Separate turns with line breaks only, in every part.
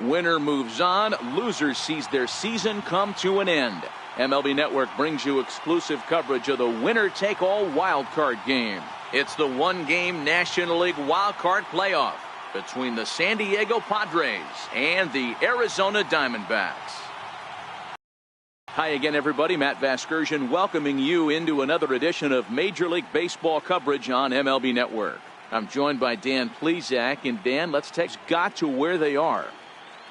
Winner moves on. Loser sees their season come to an end. MLB Network brings you exclusive coverage of the winner-take-all wild card game. It's the one-game National League wild card playoff between the San Diego Padres and the Arizona Diamondbacks. Hi again, everybody. Matt Vasgersian welcoming you into another edition of Major League Baseball coverage on MLB Network. I'm joined by Dan Plesac, and Dan, let's take Scott to where they are.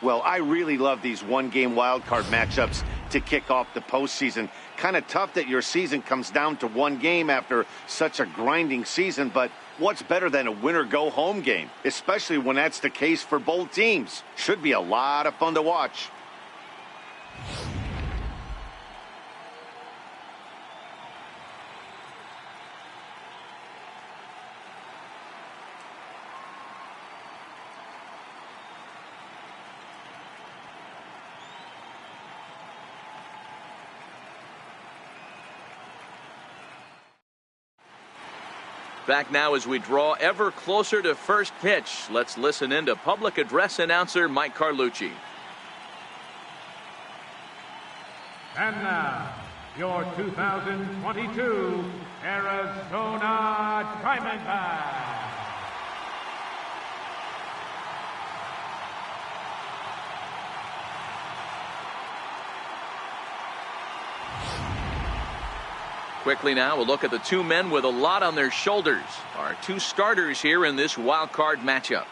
Well, I really love these one-game wild card matchups to kick off the postseason. Kind of tough that your season comes down to one game after such a grinding season, but what's better than a winner-go-home game, especially when that's the case for both teams? Should be a lot of fun to watch.
Back now as we draw ever closer to first pitch. Let's listen in to public address announcer Mike Carlucci.
And now, your 2022 Arizona Diamondbacks.
Quickly now, we'll look at the two men with a lot on their shoulders. Our two starters here in this wild card matchup.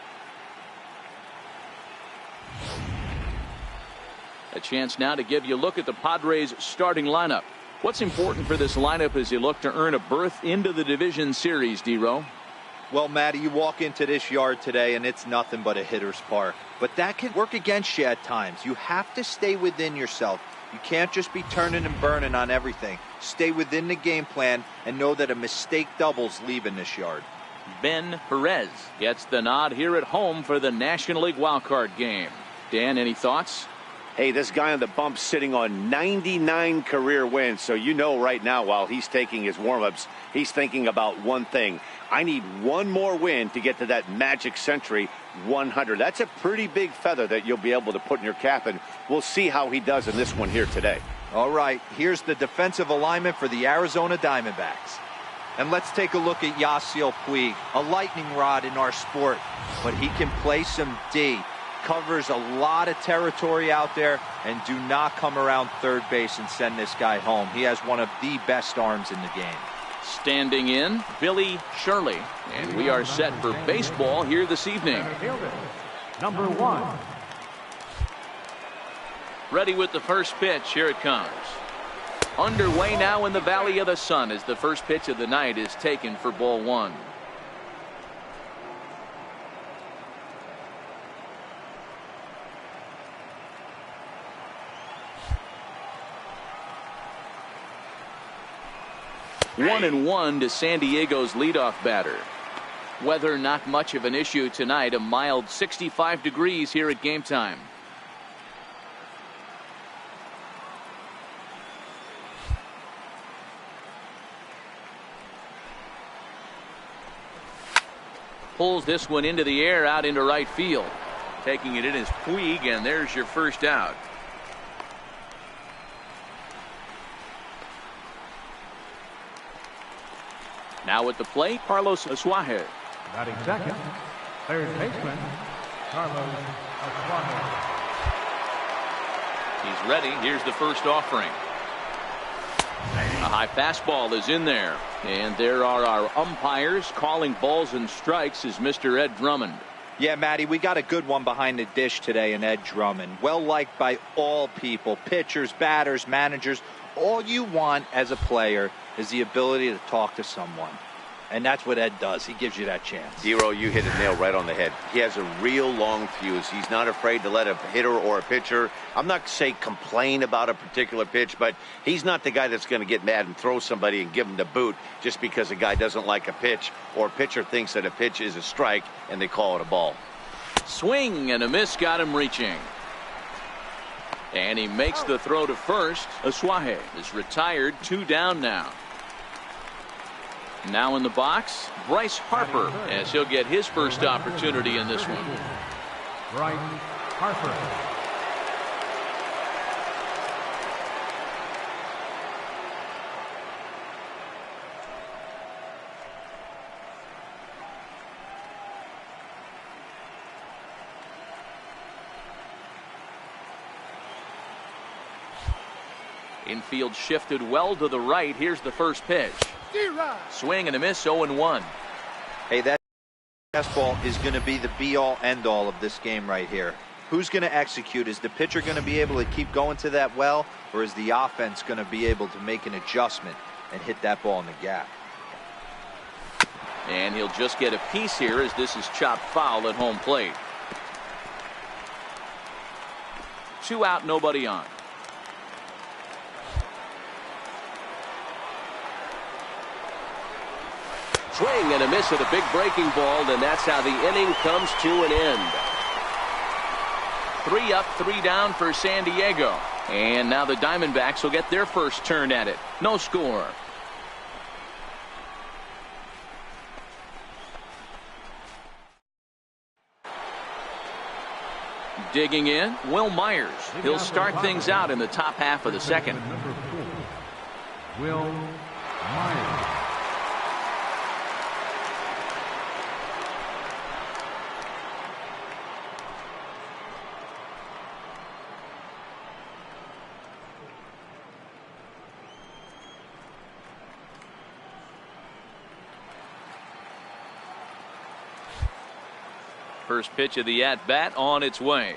A chance now to give you a look at the Padres starting lineup. What's important for this lineup as you look to earn a berth into the division series, D-Row?
Well, Matty, you walk into this yard today and it's nothing but a hitter's park. But that can work against you at times. You have to stay within yourself. You can't just be turning and burning on everything. Stay within the game plan and know that a mistake doubles leaving this yard.
Ben Perez gets the nod here at home for the National League wildcard game. Dan, any thoughts?
Hey, this guy on the bump sitting on 99 career wins, so you know right now while he's taking his warm-ups, he's thinking about one thing. I need one more win to get to that magic century 100. That's a pretty big feather that you'll be able to put in your cap, and we'll see how he does in this one here today.
All right, here's the defensive alignment for the Arizona Diamondbacks. And let's take a look at Yasiel Puig, a lightning rod in our sport, but he can play some D. Covers a lot of territory out there, and do not come around third base and send this guy home. He has one of the best arms in the game.
Standing in, Billy Shirley, and we are set for baseball here this evening.
Number 1.
Ready with the first pitch. Here it comes. Underway now in the Valley of the Sun as the first pitch of the night is taken for ball one. One and one to San Diego's leadoff batter. Weather not much of an issue tonight. A mild 65 degrees here at game time. Pulls this one into the air out into right field. Taking it in is Puig, and there's your first out. Now at the plate, Carlos Asuaje.
Batting second, third baseman, Carlos Asuaje.
He's ready. Here's the first offering. A high fastball is in there. And there are our umpires calling balls and strikes is Mr. Ed Drummond.
Yeah, Matty, we got a good one behind the dish today in Ed Drummond. Well liked by all people, pitchers, batters, managers. All you want as a player is the ability to talk to someone. And that's what Ed does. He gives you that chance.
Zero, you hit a nail right on the head. He has a real long fuse. He's not afraid to let a hitter or a pitcher, I'm not saying complain about a particular pitch, but he's not the guy that's going to get mad and throw somebody and give him the boot just because a guy doesn't like a pitch or a pitcher thinks that a pitch is a strike and they call it a ball.
Swing and a miss got him reaching. And he makes the throw to first. Asuaje is retired, 2 down now. Now in the box, Bryce Harper, as he'll get his first opportunity in this one.
Bryce Harper.
Infield shifted well to the right. Here's the first pitch. Swing and a miss, 0-1.
Hey, that fastball is going to be the be-all, end-all of this game right here. Who's going to execute? Is the pitcher going to be able to keep going to that well, or is the offense going to be able to make an adjustment and hit that ball in the gap?
And he'll just get a piece here as this is chopped foul at home plate. 2 out, nobody on. Swing and a miss at a big breaking ball, and that's how the inning comes to an end. 3 up, 3 down for San Diego. And now the Diamondbacks will get their first turn at it. No score. Digging in, Will Myers. He'll start things out in the top half of the second.
Number 4, Will Myers.
First pitch of the at-bat on its way.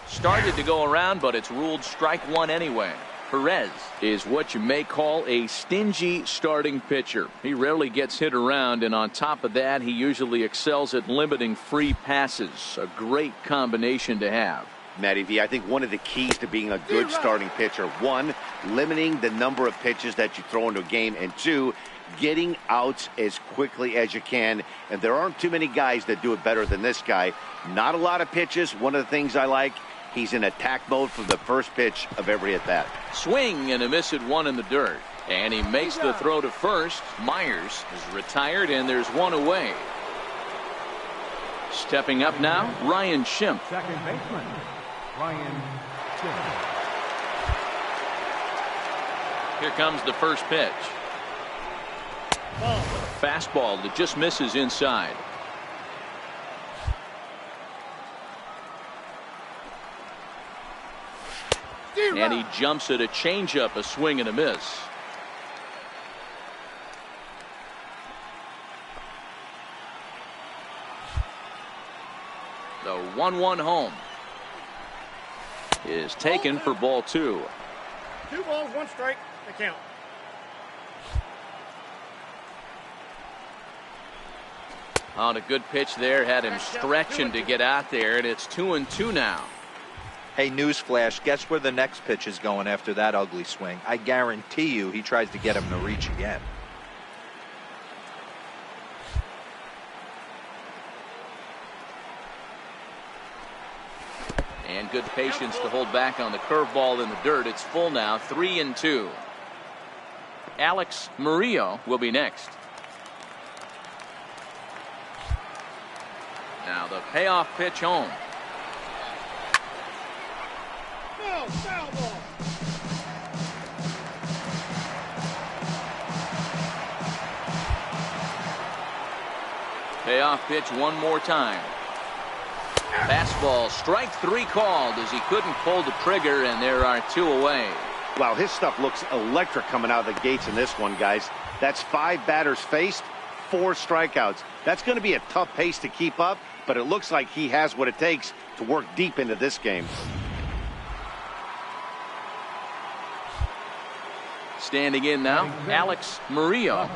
Started to go around, but it's ruled strike 1 anyway. Perez is what you may call a stingy starting pitcher. He rarely gets hit around, and on top of that, he usually excels at limiting free passes. A great combination to have.
Matty V, I think one of the keys to being a good starting pitcher, 1, limiting the number of pitches that you throw into a game, and 2, getting outs as quickly as you can. And there aren't too many guys that do it better than this guy. Not a lot of pitches. One of the things I like, he's in attack mode from the first pitch of every at bat.
Swing and a miss at 1 in the dirt. And he makes the throw to first. Myers is retired, and there's 1 away. Stepping up now, Ryan Schimpf.
Second baseman, Ryan Schimpf.
Here comes the first pitch. Fastball that just misses inside. And he jumps at a changeup, a swing and a miss. The 1-1 home is taken for ball 2.
2 balls, 1 strike. They count.
On a good pitch there, had him stretching to get out there, and it's 2-2 now.
Hey, newsflash, guess where the next pitch is going after that ugly swing? I guarantee you he tries to get him to reach again.
And good patience to hold back on the curveball in the dirt. It's full now, 3-2. Alex Murillo will be next. Now the payoff pitch home.
Foul ball.
Payoff pitch one more time. Fastball, strike 3 called as he couldn't pull the trigger, and there are 2 away.
Wow, his stuff looks electric coming out of the gates in this one, guys. That's 5 batters faced, 4 strikeouts. That's going to be a tough pace to keep up, but it looks like he has what it takes to work deep into this game.
Standing in now, Alex Murillo.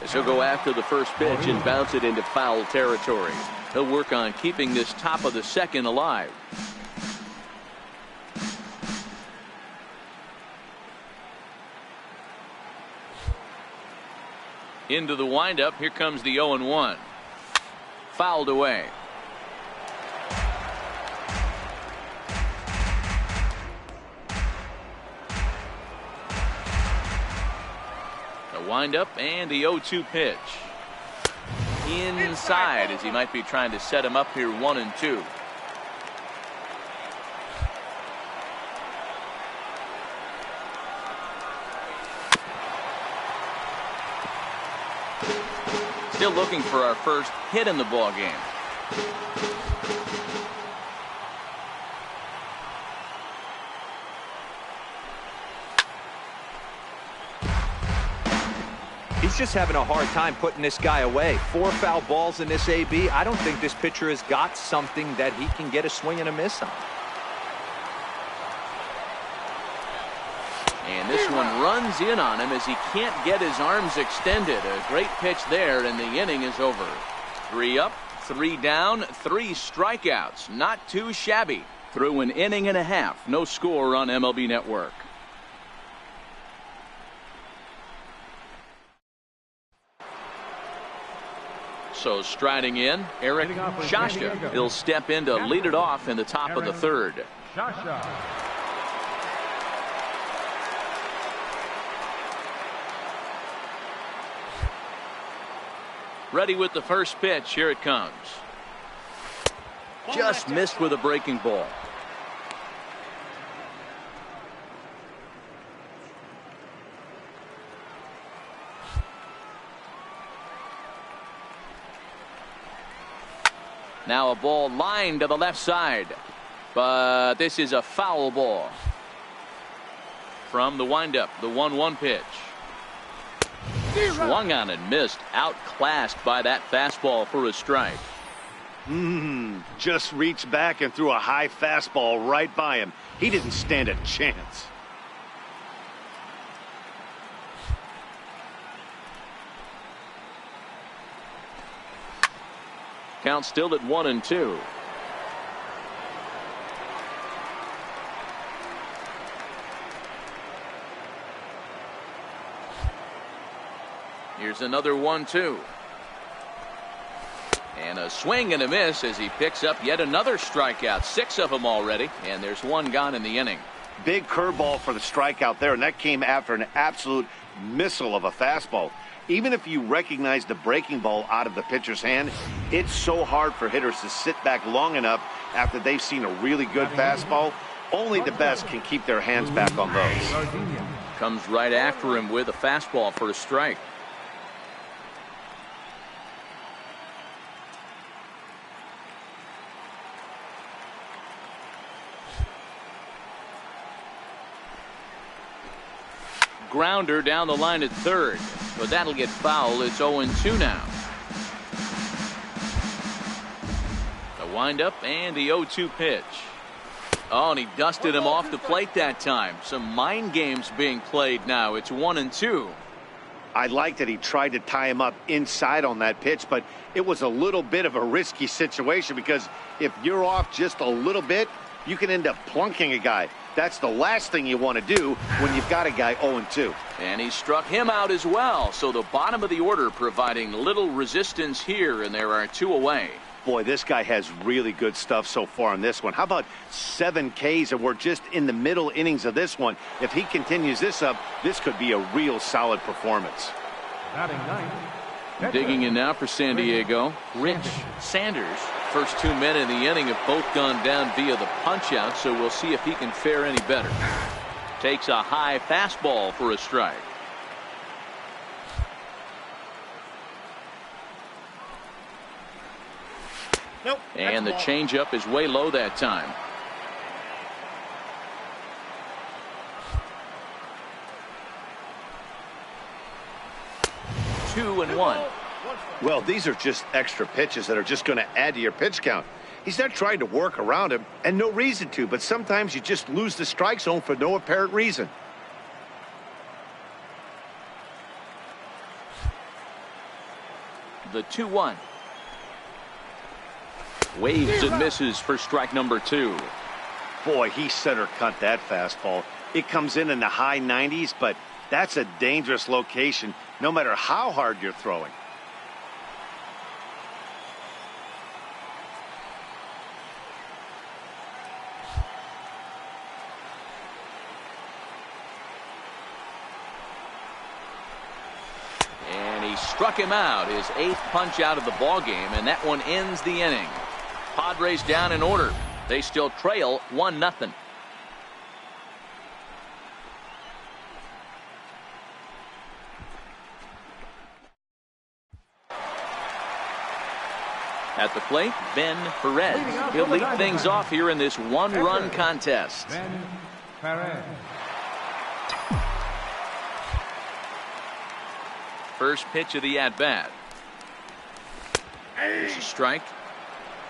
As he'll go after the first pitch and bounce it into foul territory. He'll work on keeping this top of the second alive. Into the windup. Here comes the 0-1. Fouled away. The windup and the 0-2 pitch. Inside as he might be trying to set him up here 1-2. Still looking for our first hit in the ball game.
He's just having a hard time putting this guy away. 4 foul balls in this AB. I don't think this pitcher has got something that he can get a swing and a miss on.
And this one runs in on him as he can't get his arms extended. A great pitch there, and the inning is over. 3 up, 3 down, 3 strikeouts. Not too shabby. Through an inning and a half. No score on MLB Network. So striding in, Eric Shasha. He'll step in to lead it off in the top of the 3rd.
Shasha.
Ready with the first pitch. Here it comes. Just missed with a breaking ball. Now a ball lined to the left side, but this is a foul ball. From the windup, the 1-1 pitch. Swung on and missed, outclassed by that fastball for a strike.
Just reached back and threw a high fastball right by him. He didn't stand a chance.
Count still at 1-2. Here's another 1-2. And a swing and a miss as he picks up yet another strikeout. 6 of them already, and there's 1 gone in the inning.
Big curveball for the strikeout there, and that came after an absolute missile of a fastball. Even if you recognize the breaking ball out of the pitcher's hand, it's so hard for hitters to sit back long enough after they've seen a really good fastball. Only the best can keep their hands back on those.
Comes right after him with a fastball for a strike. Grounder down the line at 3rd, but that'll get foul. It's 0-2 now. The windup and the 0-2 pitch. Oh, and he dusted him off the plate that time. Some mind games being played now. It's 1-2.
I like that he tried to tie him up inside on that pitch, but it was a little bit of a risky situation because if you're off just a little bit, you can end up plunking a guy. That's the last thing you want to do when you've got a guy 0-2.
And he struck him out as well. So the bottom of the order providing little resistance here, and there are 2 away.
Boy, this guy has really good stuff so far on this one. How about 7 Ks, and we're just in the middle innings of this one. If he continues this up, this could be a real solid performance.
Batting 9th.
Digging in now for San Diego, Rich Sanders. First 2 men in the inning have both gone down via the punch-out, so we'll see if he can fare any better. Takes a high fastball for a strike.
Nope.
And the changeup is way low that time. Two and one.
Well, these are just extra pitches that are just going to add to your pitch count. He's not trying to work around him, and no reason to, but sometimes you just lose the strike zone for no apparent reason.
The 2-1. Waves and misses for strike number 2.
Boy, he center cut that fastball. It comes in the high 90s, but that's a dangerous location no matter how hard you're throwing.
And he struck him out, his 8th punch out of the ball game, and that one ends the inning. Padres down in order. They still trail 1-0. At the plate, Ben Perez. He'll lead things off here in this one-run contest.
Ben Perez.
First pitch of the at-bat. There's a strike.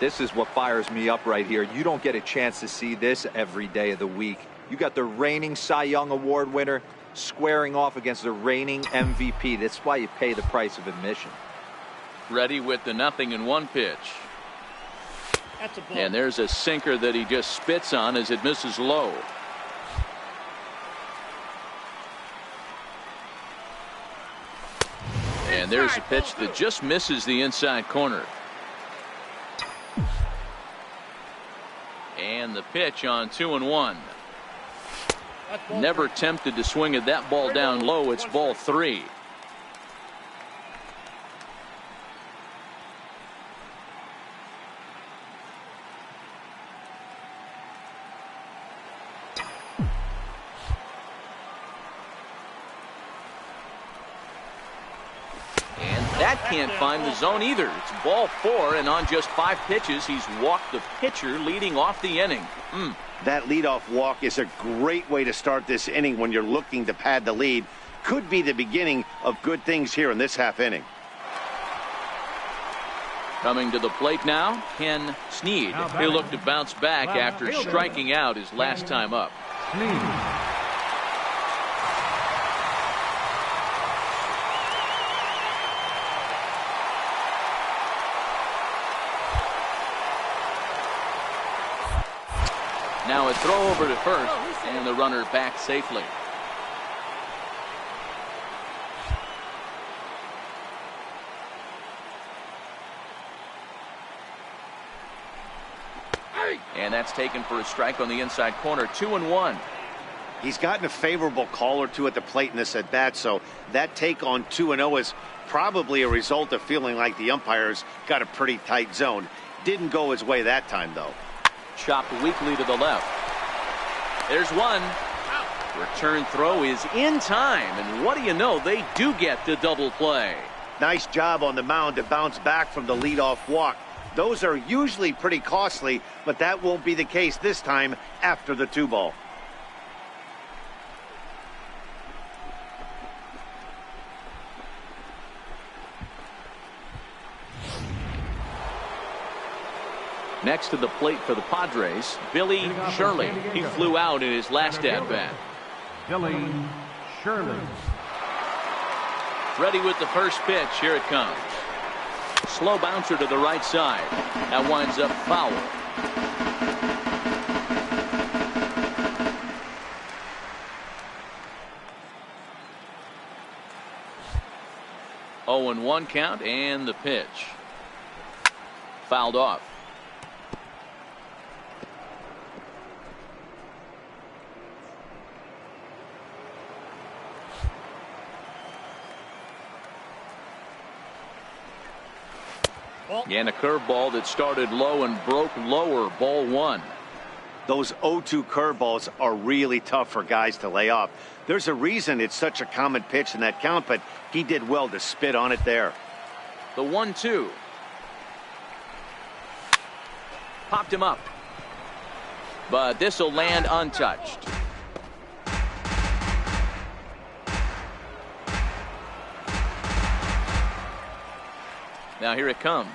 This is what fires me up right here. You don't get a chance to see this every day of the week. You got the reigning Cy Young Award winner squaring off against the reigning MVP. That's why you pay the price of admission.
Ready with the 0-1 pitch.
That's a ball.
And there's a sinker that he just spits on as it misses low. And there's a pitch that just misses the inside corner. And the pitch on 2-1. Never tempted to swing at that ball down low. It's ball 3. That can't find the zone either. It's ball 4, and on just 5 pitches, he's walked the pitcher leading off the inning.
That leadoff walk is a great way to start this inning when you're looking to pad the lead. Could be the beginning of good things here in this half inning.
Coming to the plate now, Ken Snead. He'll look to bounce back after striking out his last time up. Now a throw over to first, and the runner back safely. And that's taken for a strike on the inside corner. 2-1.
He's gotten a favorable call or two at the plate in this at bat, so that take on 2-0 is probably a result of feeling like the umpires got a pretty tight zone. Didn't go his way that time, though.
Chopped weakly to the left. There's one. Return throw is in time, and what do you know, they do get the double play.
Nice job on the mound to bounce back from the leadoff walk. Those are usually pretty costly, but that won't be the case this time after the 2-ball.
Next to the plate for the Padres, Billy Shirley. He flew out in his last at-bat.
Billy Shirley.
Ready with the first pitch. Here it comes. Slow bouncer to the right side. That winds up foul. Oh, and 1 count, and the pitch. Fouled off. And a curveball that started low and broke lower. Ball 1.
Those 0-2 curveballs are really tough for guys to lay off. There's a reason it's such a common pitch in that count, but he did well to spit on it there.
The 1-2. Popped him up. But this will land untouched. Now here it comes.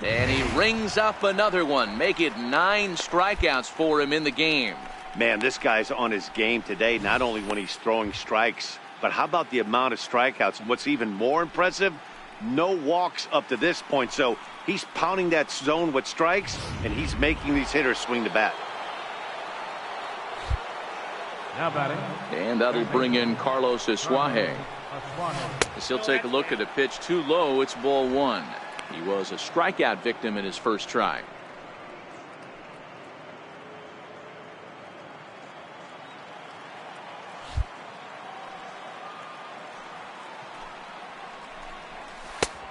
And he rings up another one. Make it 9 strikeouts for him in the game.
Man, this guy's on his game today, not only when he's throwing strikes, but how about the amount of strikeouts? And what's even more impressive, no walks up to this point. So he's pounding that zone with strikes, and he's making these hitters swing the bat.
Now batting.
And that'll bring in Carlos Asuaje. As he'll take a look at a pitch too low. It's ball 1. He was a strikeout victim in his first try.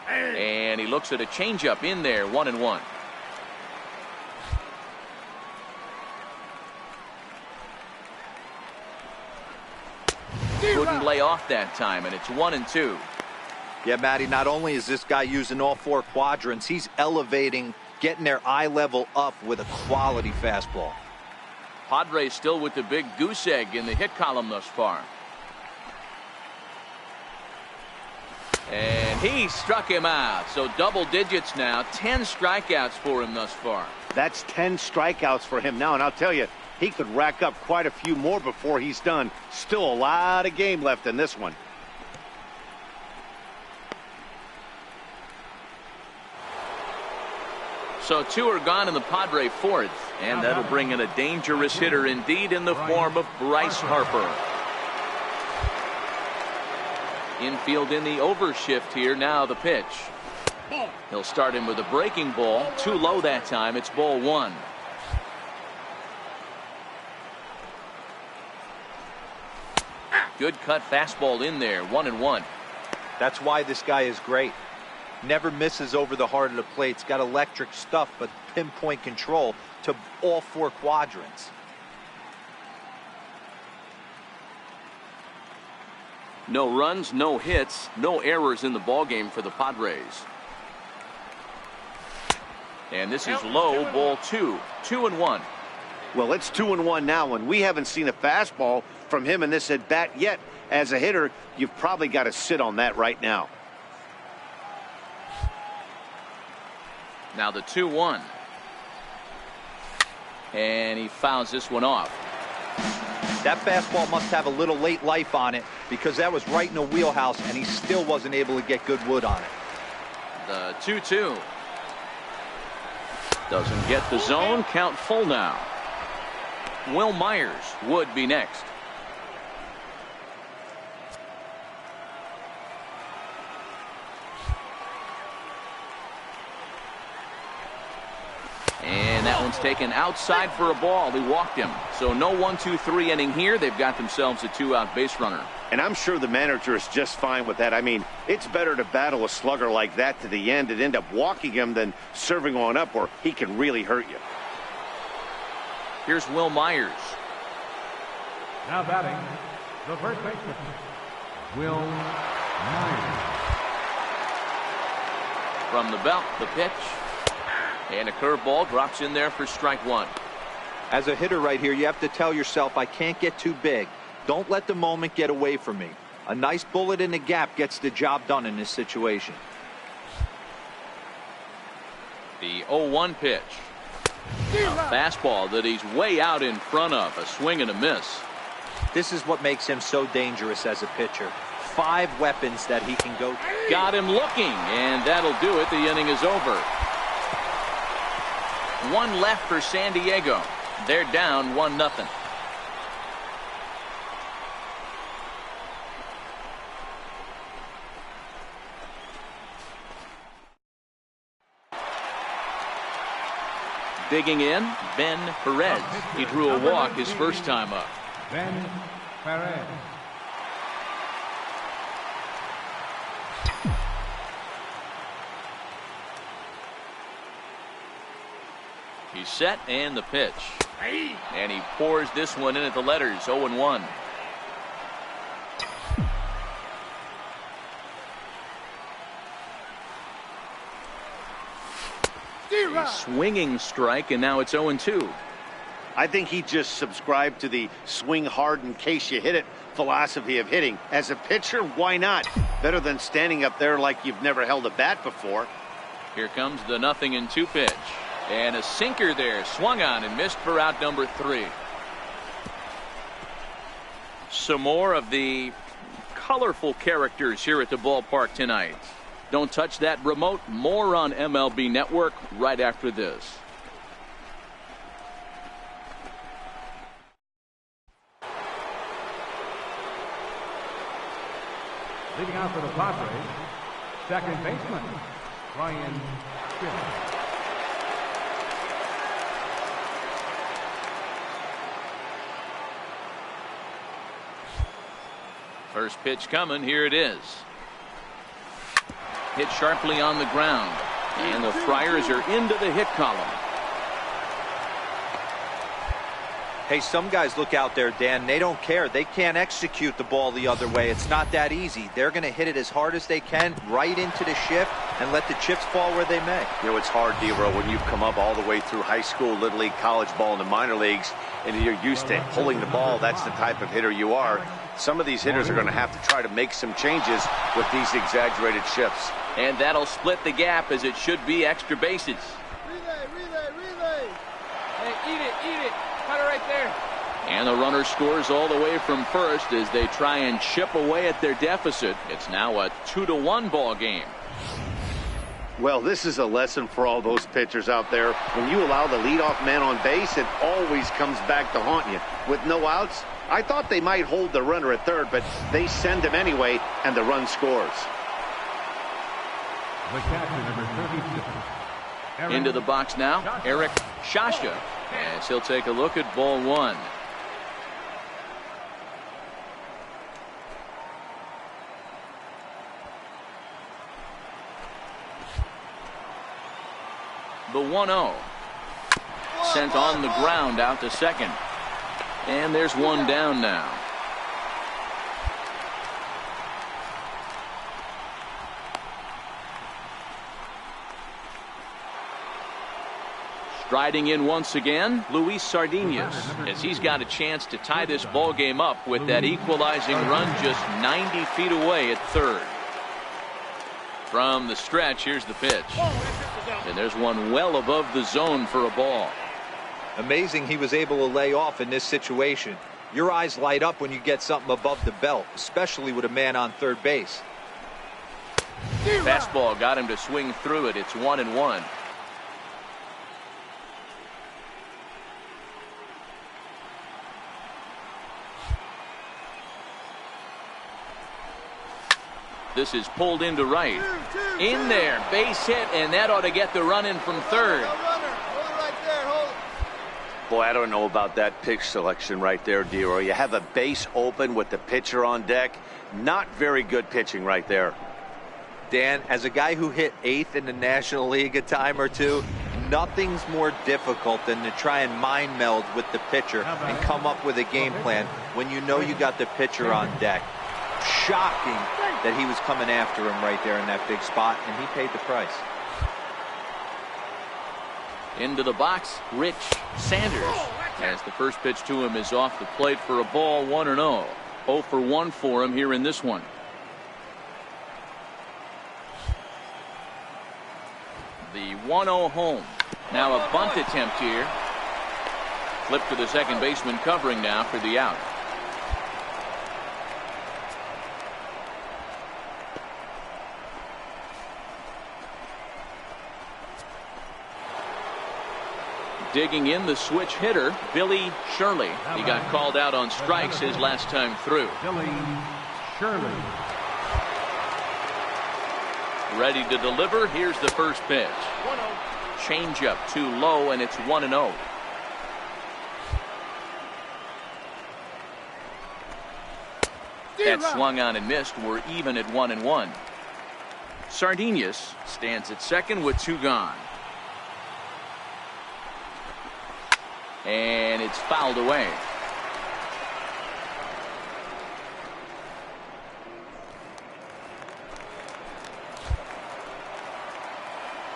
And he looks at a changeup in there. 1-1. Couldn't lay off that time, and it's 1-2.
Yeah, Matty, not only is this guy using all 4 quadrants, he's elevating, getting their eye level up with a quality fastball.
Padres still with the big goose egg in the hit column thus far. And he struck him out. So double digits now. 10 strikeouts for him thus far.
That's 10 strikeouts for him now. And I'll tell you, he could rack up quite a few more before he's done. Still a lot of game left in this one.
So 2 are gone in the Padre 4th. And that'll bring in a dangerous hitter indeed in the form of Bryce Harper. Infield in the overshift here. Now the pitch. He'll start him with a breaking ball. Too low that time. It's ball 1. Good cut fastball in there. 1-1.
That's why this guy is great. Never misses over the heart of the plate. It's got electric stuff, but pinpoint control to all 4 quadrants.
No runs, no hits, no errors in the ballgame for the Padres. And this is low, ball 2. 2-1.
Well, it's 2-1 now, and we haven't seen a fastball from him in this at bat yet. As a hitter, you've probably got to sit on that right now.
Now the 2-1. And he fouls this one off.
That fastball must have a little late life on it because that was right in the wheelhouse and he still wasn't able to get good wood on it.
The 2-2. Doesn't get the zone. Count full now. Will Myers would be next. And that one's taken outside for a ball. He walked him. So no 1-2-3 inning here. They've got themselves a 2-out base runner.
And I'm sure the manager is just fine with that. I mean, it's better to battle a slugger like that to the end and end up walking him than serving on up where he can really hurt you.
Here's Will Myers.
Now batting, the first baseman, Will Myers.
From the belt, the pitch. And a curveball drops in there for strike 1.
As a hitter right here, you have to tell yourself, I can't get too big. Don't let the moment get away from me. A nice bullet in the gap gets the job done in this situation.
The 0-1 pitch. A fastball that he's way out in front of. A swing and a miss.
This is what makes him so dangerous as a pitcher. 5 weapons that he can go to.
Got him looking, and that'll do it. The inning is over. 1 left for San Diego. They're down 1-0. Digging in, Ben Perez. He drew a walk his first time up.
Ben Perez.
He's set and the pitch. And he pours this one in at the letters. 0-1. A swinging strike, and now it's 0-2.
I think he just subscribed to the swing hard in case you hit it philosophy of hitting. As a pitcher, why not? Better than standing up there like you've never held a bat before.
Here comes the 0-2 pitch. And a sinker there, swung on and missed for out number 3. Some more of the colorful characters here at the ballpark tonight. Don't touch that remote. More on MLB Network right after this.
Leading out for the Padres, second baseman, Ryan Smith.
First pitch coming. Here it is. Hit sharply on the ground. And the Friars are into the hit column.
Hey, some guys look out there, Dan, they don't care. They can't execute the ball the other way. It's not that easy. They're going to hit it as hard as they can right into the shift and let the chips fall where they may.
You know, it's hard, D-Row, when you've come up all the way through high school, little league, college ball, and the minor leagues, and you're used to pulling the ball. That's the type of hitter you are. Some of these hitters are going to have to try to make some changes with these exaggerated shifts.
And that'll split the gap, as it should be extra bases.
Relay. Hey, eat it. Cut it right there.
And the runner scores all the way from first as they try and chip away at their deficit. It's now a 2-1 ball game.
Well, this is a lesson for all those pitchers out there. When you allow the leadoff man on base, it always comes back to haunt you. With no outs, I thought they might hold the runner at third, but they send him anyway, and the run scores.
The catcher, number 36.
Into the box now, Eric Shasha. As he'll take a look at ball one. The 1-0. Sent on the ground out to second. And there's one down now. Striding in once again, Luis Sardinas, as he's got a chance to tie this ball game up with that equalizing run just 90 feet away at third. From the stretch, here's the pitch. And there's one well above the zone for a ball.
Amazing he was able to lay off in this situation. Your eyes light up when you get something above the belt, especially with a man on third base.
Fastball got him to swing through it. It's 1-1. This is pulled into right. In there, base hit, and that ought to get the run in from third.
Boy, I don't know about that pitch selection right there, D-Row. You have a base open with the pitcher on deck. Not very good pitching right there.
Dan, as a guy who hit 8th in the National League a time or two, nothing's more difficult than to try and mind meld with the pitcher and come up with a game plan when you know you got the pitcher on deck. Shocking that he was coming after him right there in that big spot, and he paid the price.
Into the box, Rich Sanders, as the first pitch to him is off the plate for a ball. 1-0. 0 for 1 for him here in this one. The 1-0 home. Now a bunt attempt here. Flip to the second baseman covering now for the out. Digging in, the switch hitter, Billy Shirley. He got called out on strikes his last time through.
Billy Shirley.
Ready to deliver. Here's the first pitch. 1-0. Change up too low, and it's 1-0. That swung on and missed. We're even at 1-1. Sardinas stands at second with 2 gone. And it's fouled away.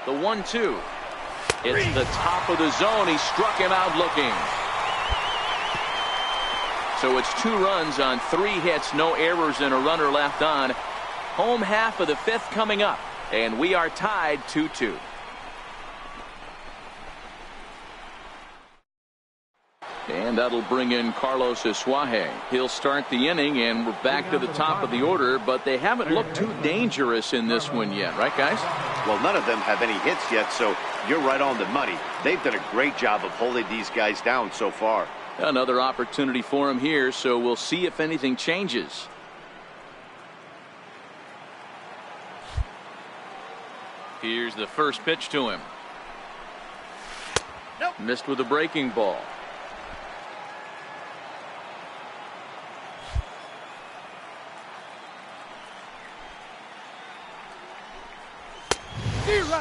The 1-2. It's the top of the zone. He struck him out looking. So it's 2 runs on 3 hits, no errors, and a runner left on. Home half of the 5th coming up, and we are tied 2-2. And that'll bring in Carlos Asuaje. He'll start the inning, and we're back to the top of the order, but they haven't looked too dangerous in this one yet, right, guys?
Well, none of them have any hits yet, so you're right on the money. They've done a great job of holding these guys down so far.
Another opportunity for him here, so we'll see if anything changes. Here's the first pitch to him. Nope. Missed with a breaking ball.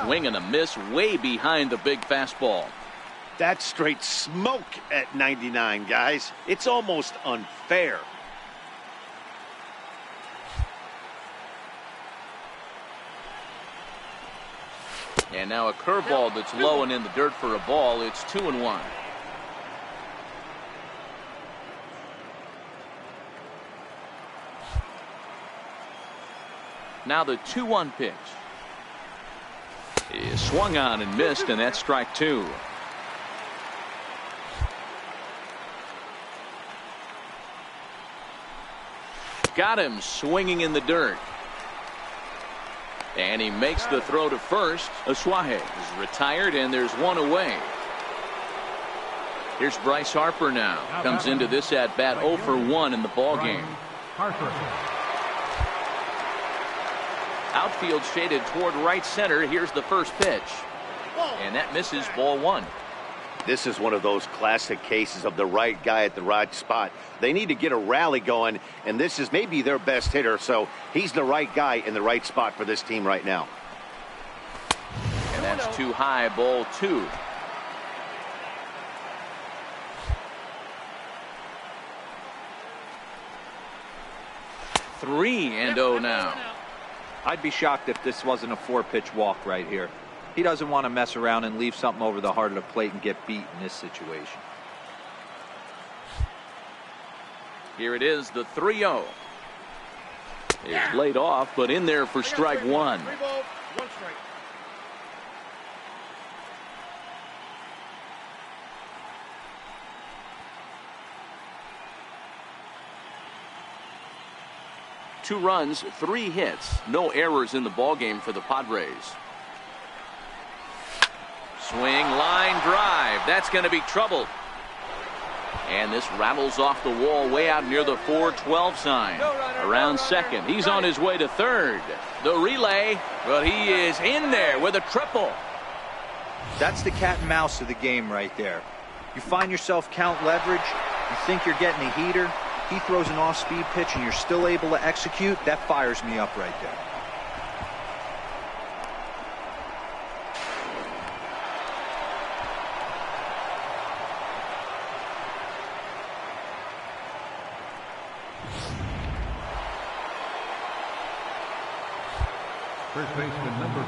Swing and a miss way behind the big fastball.
That's straight smoke at 99, guys. It's almost unfair.
And now a curveball that's low and in the dirt for a ball. It's 2-1. Now the 2-1 pitch. He swung on and missed, and that's strike two. Got him swinging in the dirt. And he makes the throw to first. Asuaje is retired, and there's one away. Here's Bryce Harper now. Comes into this at bat 0 for 1 in the ball game. Outfield shaded toward right center. Here's the first pitch. And that misses, ball one.
This is one of those classic cases of the right guy at the right spot. They need to get a rally going, and this is maybe their best hitter, so he's the right guy in the right spot for this team right now.
And that's too high, ball two. Three and 0 now.
I'd be shocked if this wasn't a 4-pitch walk right here. He doesn't want to mess around and leave something over the heart of the plate and get beat in this situation.
Here it is, the 3-0. It's laid off, but in there for strike one.
3 balls, 1 strike.
Two runs, 3 hits, no errors in the ballgame for the Padres. Swing, line drive. That's going to be trouble. And this rattles off the wall way out near the 4-12 sign. Around second. He's on his way to third. The relay, but he is in there with a triple.
That's the cat and mouse of the game right there. You find yourself count leverage. You think you're getting a heater. He throws an off-speed pitch and you're still able to execute. That fires me up right there.
First baseman number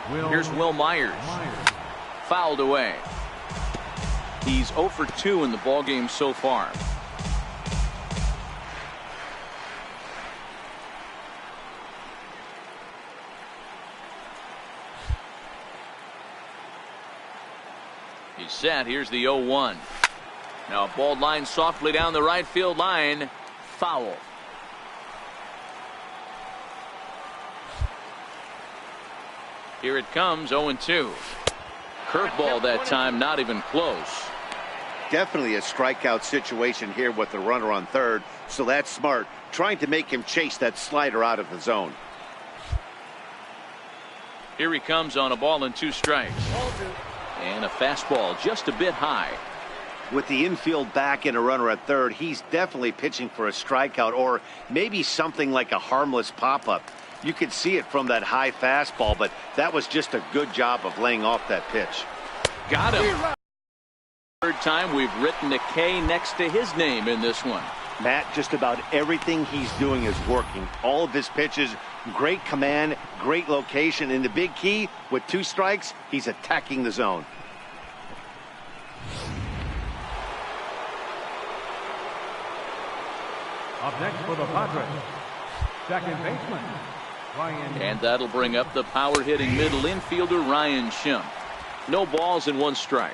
4.
Here's Will Myers. Fouled away. He's 0 for 2 in the ballgame so far. He's set. Here's the 0-1. Now a ball line softly down the right field line. Foul. Here it comes, 0-2. Curveball that time, not even close.
Definitely a strikeout situation here with the runner on third, so that's smart. Trying to make him chase that slider out of the zone.
Here he comes on a ball and 2 strikes. And a fastball just a bit high.
With the infield back and a runner at third, he's definitely pitching for a strikeout or maybe something like a harmless pop-up. You could see it from that high fastball, but that was just a good job of laying off that pitch.
Got him. Third time we've written a K next to his name in this one.
Matt, just about everything he's doing is working. All of his pitches, great command, great location, and the big key, with 2 strikes, he's attacking the zone.
Up next for the Padres, second baseman, Ryan.
And that'll bring up the power-hitting middle infielder Ryan Schimpf. No balls and 1 strike.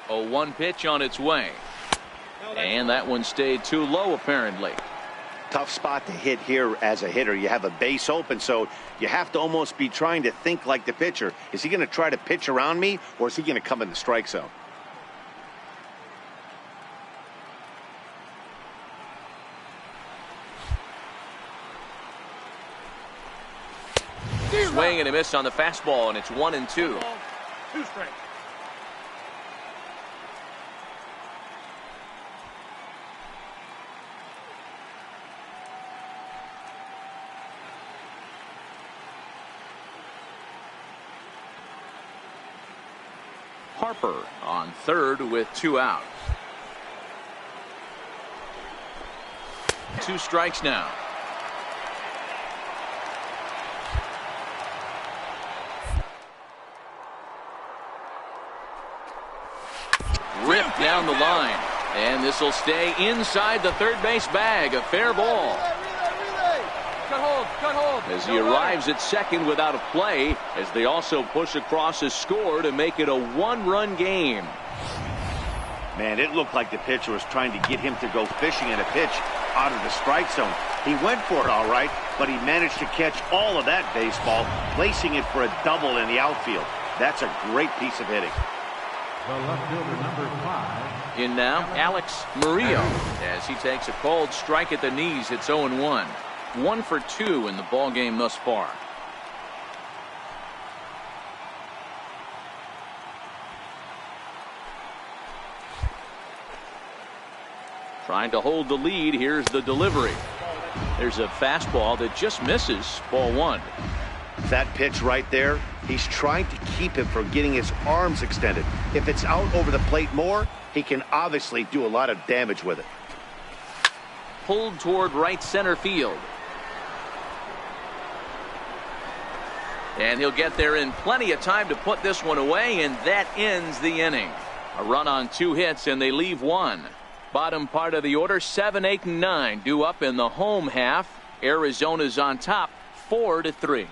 A 1 pitch on its way. And that one stayed too low apparently.
Tough spot to hit here as a hitter. You have a base open, so you have to almost be trying to think like the pitcher. Is he going to try to pitch around me, or is he going to come in the strike zone?
Swing and a miss on the fastball, and it's 1-2.
2 strikes.
Harper on third with 2 outs. 2 strikes now. Ripped down the line. And this will stay inside the third base bag. A fair ball.
Cut hold.
As he arrives at second without a play, as they also push across a score to make it a 1-run game.
Man, it looked like the pitcher was trying to get him to go fishing in a pitch out of the strike zone. He went for it all right, but he managed to catch all of that baseball, placing it for a double in the outfield. That's a great piece of hitting.
The left fielder, number 5.
In now, Alex Murillo, as he takes a called strike at the knees. It's 0-1. 1 for 2 in the ball game thus far. Trying to hold the lead. Here's the delivery. There's a fastball that just misses. Ball 1.
That pitch right there, he's trying to keep him from getting his arms extended. If it's out over the plate more, he can obviously do a lot of damage with it.
Pulled toward right center field. And he'll get there in plenty of time to put this one away, and that ends the inning. A run on 2 hits, and they leave 1. Bottom part of the order, 7, 8, and 9 due up in the home half. Arizona's on top, 4-3.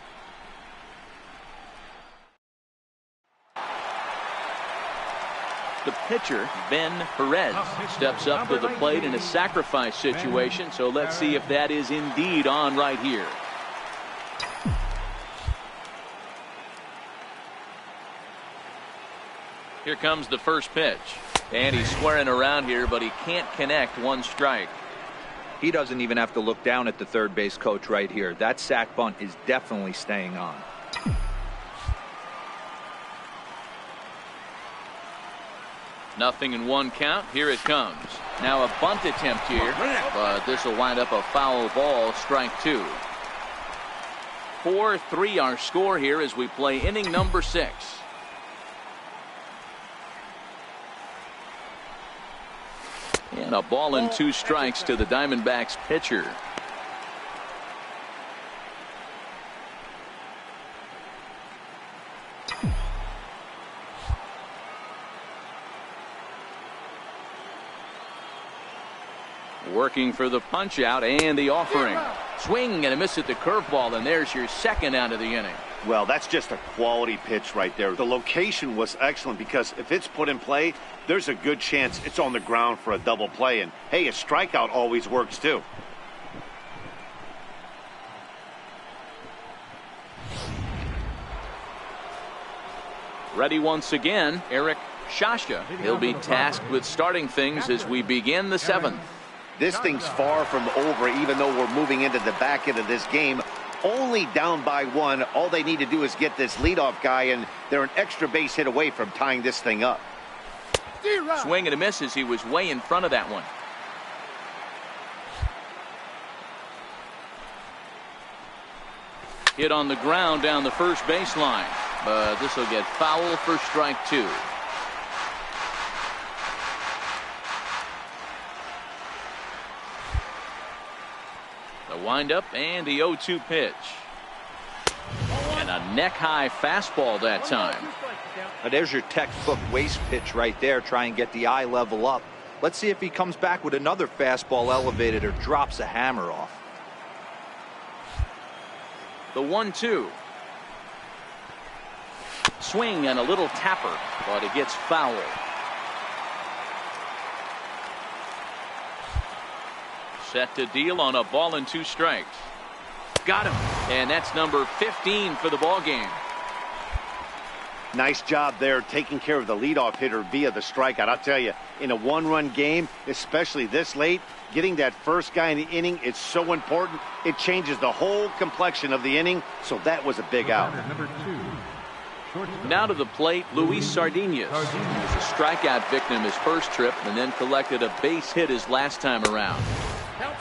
The pitcher, Ben Perez, steps up to the plate in a sacrifice situation, so let's see if that is indeed on right here. Here comes the first pitch. And he's squaring around here, but he can't connect. 1 strike.
He doesn't even have to look down at the third base coach right here. That sac bunt is definitely staying on.
Nothing in 1 count. Here it comes. Now a bunt attempt here, but this will wind up a foul ball. Strike 2. 4-3 our score here as we play inning number 6. And a ball and 2 strikes to the Diamondbacks pitcher. Working for the punch out and the offering. Swing and a miss at the curveball, and there's your second out of the inning.
Well, that's just a quality pitch right there. The location was excellent because if it's put in play, there's a good chance it's on the ground for a double play. And, hey, a strikeout always works, too.
Ready once again, Eric Shasha. He'll be tasked with starting things as we begin the 7th.
This thing's far from over, even though we're moving into the back end of this game. Only down by 1. All they need to do is get this leadoff guy, and they're an extra base hit away from tying this thing up.
Swing and a miss as he was way in front of that one. Hit on the ground down the first baseline, but this will get foul for strike 2. The windup and the 0-2 pitch. And a neck-high fastball that time.
Now there's your textbook waist pitch right there. Try and get the eye level up. Let's see if he comes back with another fastball elevated or drops a hammer off.
The 1-2. Swing and a little tapper, but it gets foul. Set to deal on a ball and 2 strikes. Got him. And that's number 15 for the ball game.
Nice job there taking care of the leadoff hitter via the strikeout. I'll tell you, in a 1-run game, especially this late, getting that first guy in the inning, it's so important. It changes the whole complexion of the inning, so that was a big out.
Number 2.
Now to the plate, Luis Sardinas. He was a strikeout victim his first trip and then collected a base hit his last time around.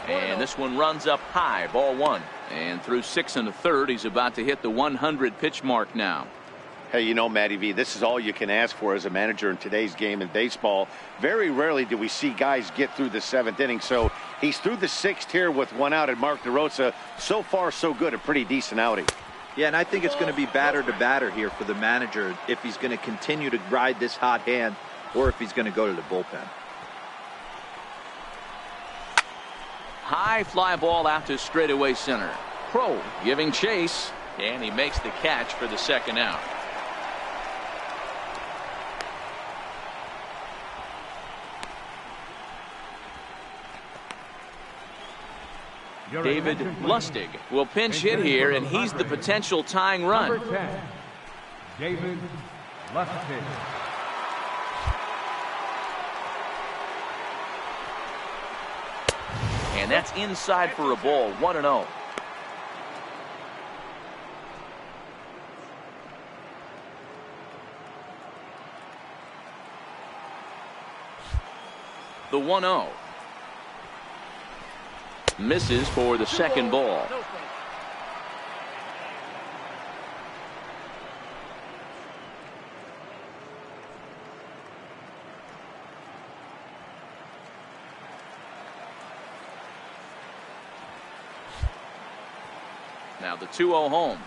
And this one runs up high, ball 1. And through 6 1/3, he's about to hit the 100 pitch mark now.
Hey, you know, Matty V, this is all you can ask for as a manager in today's game in baseball. Very rarely do we see guys get through the 7th inning. So he's through the 6th here with 1 out, and Mark DeRosa, so far so good, a pretty decent outing.
Yeah, and I think it's going to be batter to batter here for the manager if he's going to continue to ride this hot hand or if he's going to go to the bullpen.
High fly ball out to straightaway center. Crow giving chase, and he makes the catch for the 2nd out. David Lustig will pinch hit here, and he's the potential tying run.
Number 10, David Lustig.
And that's inside for a ball, 1-0. The 1-0. Misses for the 2nd ball. Now the 2-0 home.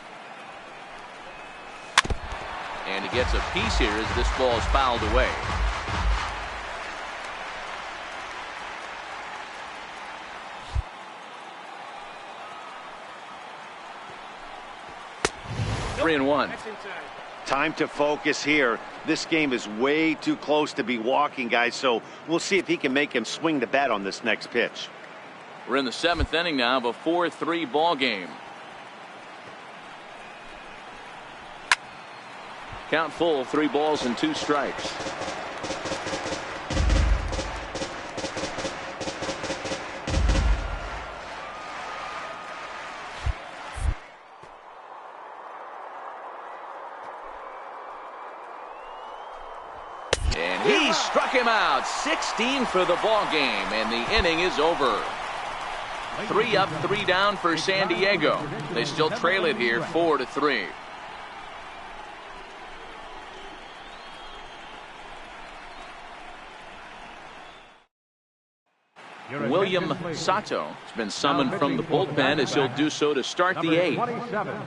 And he gets a piece here as this ball is fouled away. Three and one.
Time to focus here. This game is way too close to be walking, guys, so we'll see if he can make him swing the bat on this next pitch.
We're in the 7th inning now of a 4-3 ball game. Count full, 3 balls and 2 strikes. And he struck him out. 16 for the ball game, and the inning is over. 3 up, 3 down for San Diego. They still trail it here 4-3. William Sato has been summoned from the bullpen as he'll do so to start the 8th.
27,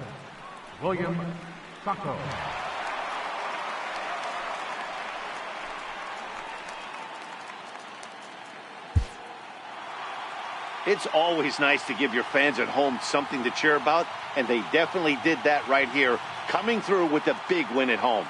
William Sato.
It's always nice to give your fans at home something to cheer about, and they definitely did that right here, coming through with a big win at home.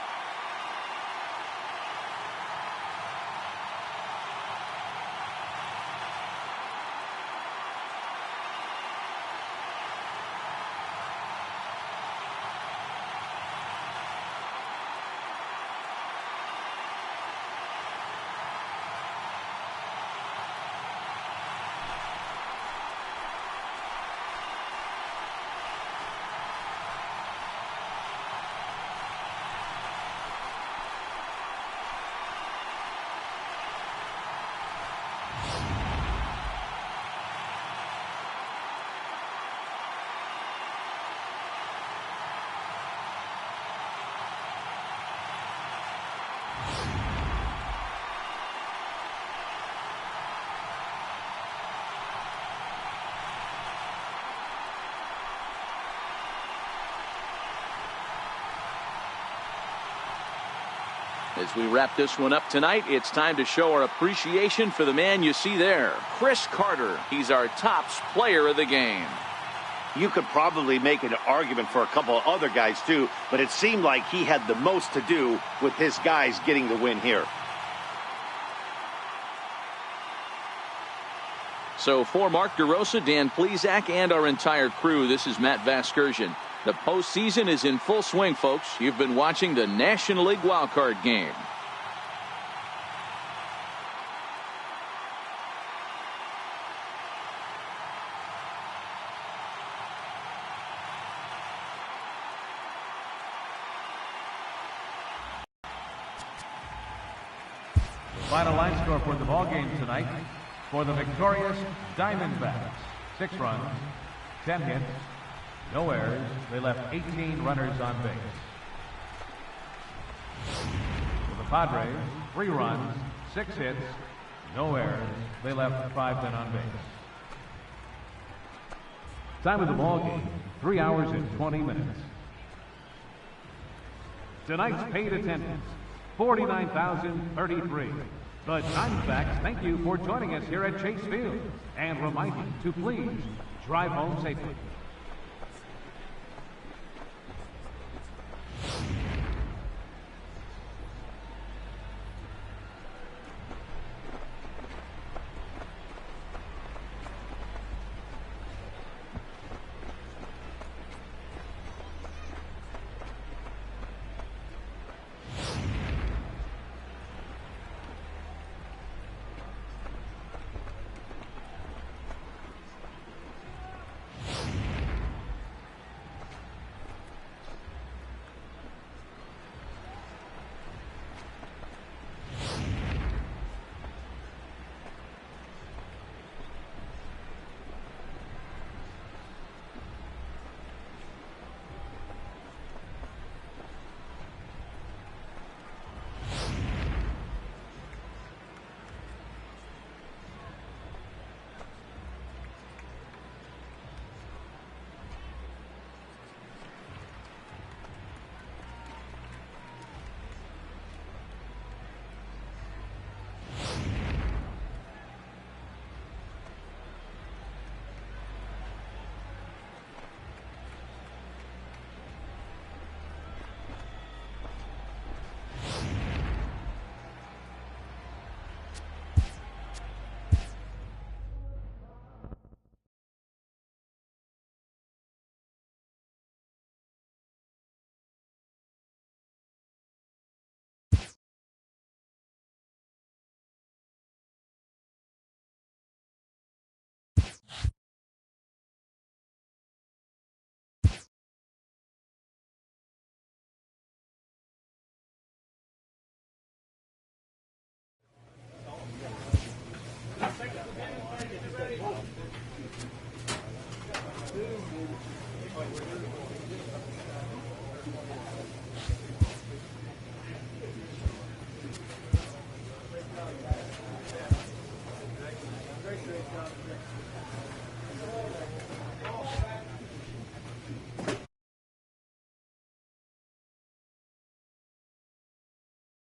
As we wrap this one up tonight, it's time to show our appreciation for the man you see there, Chris Carter. He's our tops player of the game.
You could probably make an argument for a couple of other guys too, but it seemed like he had the most to do with his guys getting the win here.
So for Mark DeRosa, Dan Plesac, and our entire crew, this is Matt Vasgersian. The postseason is in full swing, folks. You've been watching the National League wildcard game.
Final line score for the ball game tonight. For the victorious Diamondbacks, 6 runs, 10 hits, no errors. They left 18 runners on base. Padres, 3 runs, 6 hits, no errors. They left 5 men on base. Time of the ball game, 3 hours and 20 minutes. Tonight's paid attendance, 49,033. The Diamondbacks thank you for joining us here at Chase Field and remind you to please drive home safely.